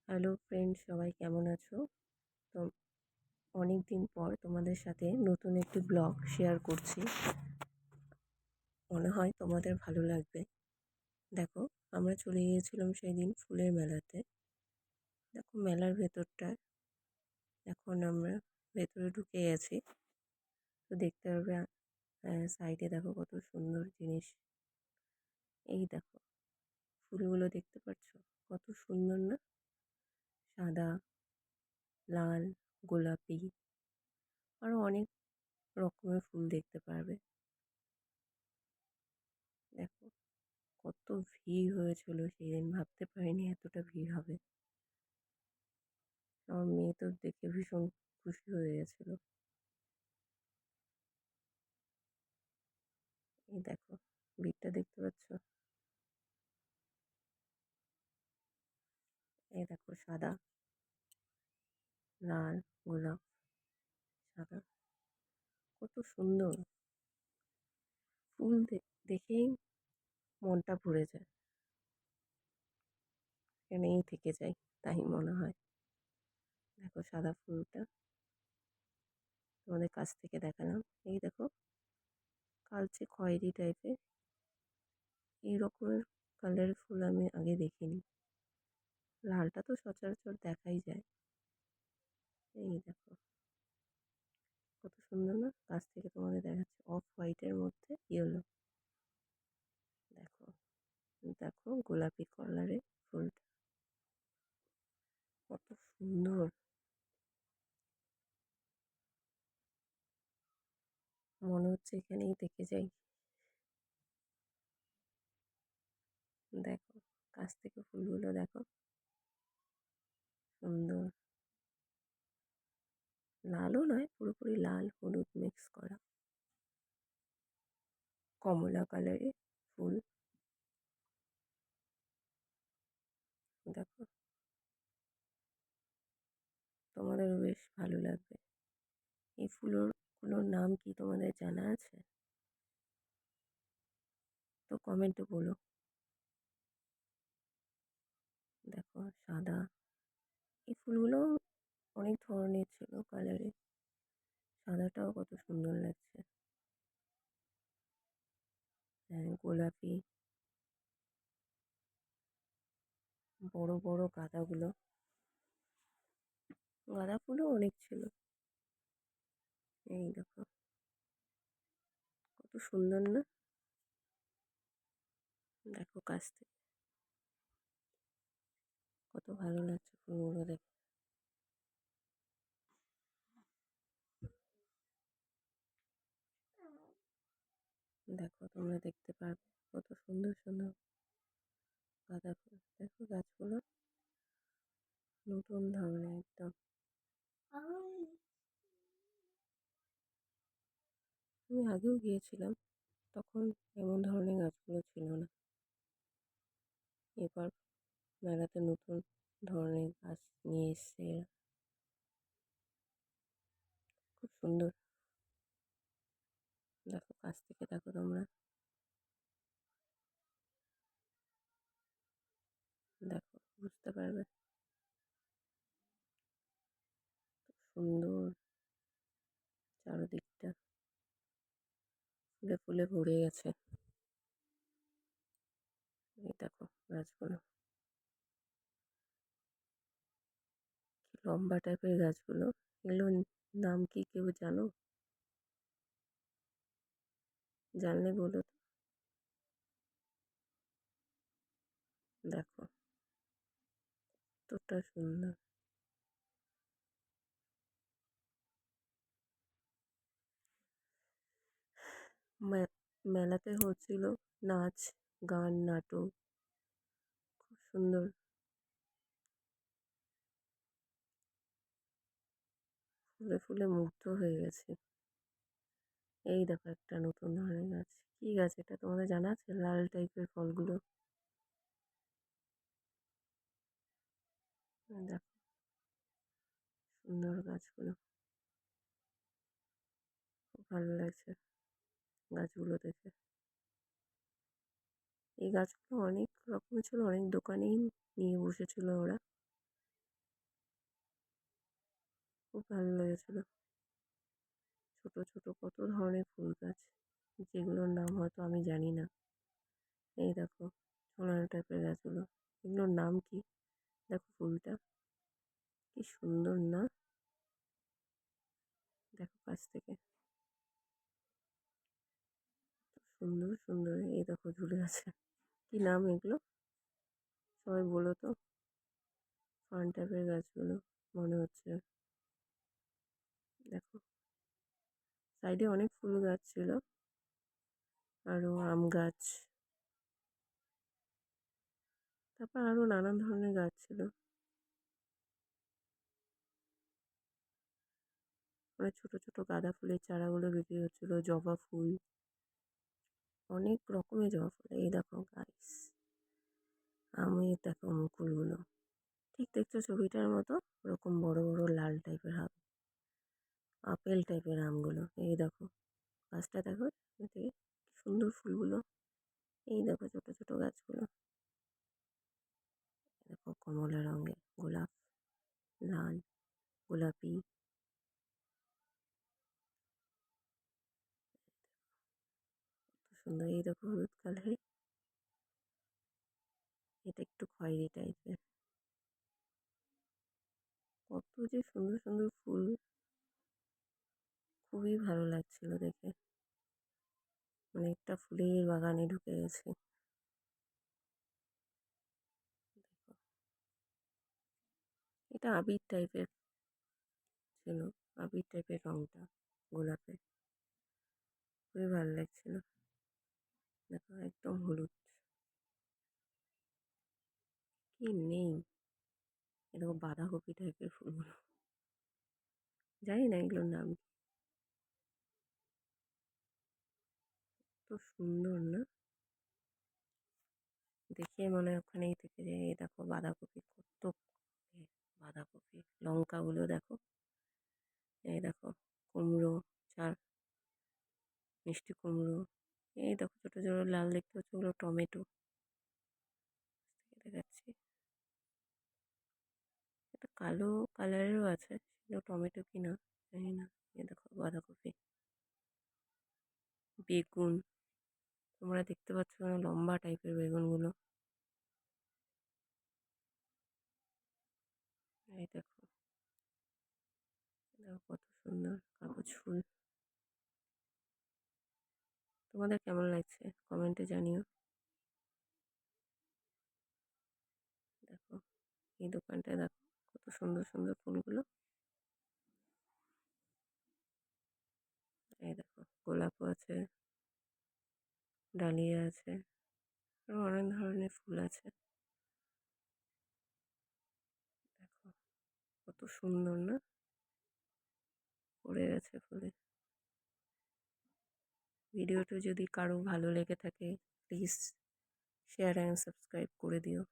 Hello friends, সবাই কেমন আছো? তো অনেক দিন পর তোমাদের সাথে নতুন একটি ব্লগ শেয়ার করছি। মনে হয় তোমাদের ভালো লাগবে। দেখো, আমরা চলে গিয়েছিলাম সেই দিন ফুলের মেলাতে। দেখো মেলার ভেতরটা, এখন আমরা ভেতরে ঢুকে গেছি। তো দেখতে পারবে সাইডে দেখো কত সুন্দর জিনিস। এই দেখো ফুলগুলো দেখতে পাচ্ছ, কত সুন্দর না? সাদা, লাল, গোলাপি, আরো অনেক রকমের ফুল দেখতে পারবে। দেখো কত ভিড় হয়েছিল সেদিন, ভাবতে পারিনি এতটা ভিড় হবে। আমার মেয়ে তো দেখে ভীষণ খুশি হয়ে গেছিল। এই দেখো ভিড়টা দেখতে পাচ্ছ? এই দেখো সাদা, লাল, গোলাপ, সাদা, কত সুন্দর ফুল। দেখেই মনটা ভরে যায়, এখানেই থেকে যাই তাই মনে হয়। দেখো সাদা ফুলটা তোমাদের কাছ থেকে দেখালাম। এই দেখো কালচে খয়েরি টাইপের, এই রকমের কালারের ফুল আমি আগে দেখিনি। লালটা তো সচরাচর দেখাই যায়। এই দেখো কত সুন্দর না? কাছ থেকে তোমাদের দেখাচ্ছে, অফ হোয়াইটের মধ্যে ইয়েলো। দেখো, দেখো গোলাপি কালারের ফুলটা কত সুন্দর। মনে হচ্ছে এখানেই থেকে যাই। দেখো কাছ থেকে ফুলগুলো দেখো, সুন্দর। লালও নয়, পুরোপুরি লাল হলুদ মিক্স করা, কমলা কালারের ফুল। দেখো তোমাদেরও বেশ ভালো লাগবে। এই ফুলগুলোর নাম কি তোমাদের জানা আছে? তো কমেন্টে বলো। দেখো সাদা, এই ফুলগুলো অনেক ধরনের ছিল কালারে। সাদাটাও কত সুন্দর লাগছে। হ্যাঁ, গোলাপি, বড় বড় গাঁদাগুলো, গাঁদা ফুলও অনেক ছিল। এই দেখো কত সুন্দর না? দেখো কাছ থেকে কত ভালো লাগছে ফুলগুলো দেখে। দেখো তোমরা দেখতে পারবে কত সুন্দর সুন্দর গাঁদা ফুল। দেখো গাছগুলো নতুন ধরনের একদম। আমি আগেও গিয়েছিলাম, তখন এমন ধরনের গাছগুলো ছিল না। এবার মেলাতে নতুন ধরনের গাছ নিয়ে এসছে এরা। খুব সুন্দর। দেখো কাছ থেকে দেখো তোমরা, দেখো বুঝতে পারবে সুন্দর। চারদিকটা ফুলে ফুলে ভরে গেছে। এই দেখো গাছগুলো কি লম্বা টাইপের গাছগুলো। এগুলোর নাম কি কেউ জানো? জানলে বলো তো। দেখো কতটা সুন্দর। মেলাতে হচ্ছিল নাচ, গান, নাটক, খুব সুন্দর। ফুলে ফুলে মুগ্ধ হয়ে গেছে। এই দেখো একটা নতুন ধরনের গাছ। কি গাছ এটা তোমাদের জানা আছে? লাল টাইপের ফলগুলো। দেখো সুন্দর গাছগুলো, খুব ভালো লাগছে গাছগুলো দেখে। এই গাছগুলো অনেক রকমের ছিল, অনেক দোকানেই নিয়ে বসেছিল ওরা। খুব ভালো লেগেছিলো। ছোট ছোট কত ধরনের ফুল গাছ, যেগুলোর নাম হয়তো আমি জানি না। এই দেখো ঝোলানো টাইপের গাছগুলো, এগুলোর নাম কি? দেখো ফুলটা কি সুন্দর না? দেখো কাছ থেকে সুন্দর সুন্দর। এই দেখো ঝুলে আছে, কি নাম এগুলো সবাই বলো তো? ফার্ন টাইপের গাছগুলো মনে হচ্ছে। দেখো সাইডে অনেক ফুল গাছ ছিল, আরো আম গাছ, তারপর আরো নানান ধরনের গাছ ছিল। অনেক ছোট ছোট গাঁদা ফুলের চারাগুলো বিক্রি হচ্ছিল, জবা ফুল, অনেক রকমের জবা ফুল। এই দেখো গাইস, আমি দেখো মুকুলগুলো ঠিক দেখছো ছবিটার মতো, ওরকম বড় বড় লাল টাইপের আপেল টাইপের আমগুলো। এই দেখো গাছটা দেখো এদিকে, কি সুন্দর ফুলগুলো। এই দেখো ছোট ছোট গাছগুলো, দেখো কমলা রঙের গোলাপ, লাল, গোলাপি, কত সুন্দর। এই দেখো হলুদ কালারের, এটা একটু খয়েরি টাইপের। কত যে সুন্দর সুন্দর ফুল, খুবই ভালো লাগছিল দেখে, মানে একটা ফুলের বাগানে ঢুকে গেছি। দেখো এটা আবির টাইপের ছিল, আবির টাইপের রংটা গোলাপের, খুবই ভালো লাগছিল। দেখো একদম হলুদ, কি নেই। এরকম বাঁধাকপি টাইপের ফুলগুলো, জানি না এগুলোর নাম কি। তো সুন্দর না? দেখে মনে হয় ওখানেই থেকে যায়। এই দেখো বাঁধাকপি কত, এ বাঁধাকপি, লঙ্কাগুলো দেখো। এই দেখো কুমড়ো, চার মিষ্টি কুমড়ো। এই দেখো ছোট ছোট লাল দেখতে পাচ্ছ, ওগুলো টমেটো। দেখাচ্ছি, একটা কালো কালারেরও আছে, সেগুলো টমেটো কিনা জানি না। এই দেখো বাঁধাকপি, বেগুন, তোমরা দেখতে পাচ্ছ না লম্বা টাইপের বেগুনগুলো। এই দেখো, দেখো কত সুন্দর কাগজ ফুল। তোমাদের কেমন লাগছে কমেন্টে জানিও। দেখো এই দোকানটায় দেখো কত সুন্দর সুন্দর ফুলগুলো। এই দেখো গোলাপও আছে, ডালিয়া আছে, আরো অনেক ধরনের ফুল আছে। দেখো কত সুন্দর না? পড়ে গেছে ফুলে। ভিডিওটা যদি কারো ভালো লেগে থাকে, প্লিজ শেয়ার অ্যান্ড সাবস্ক্রাইব করে দিও।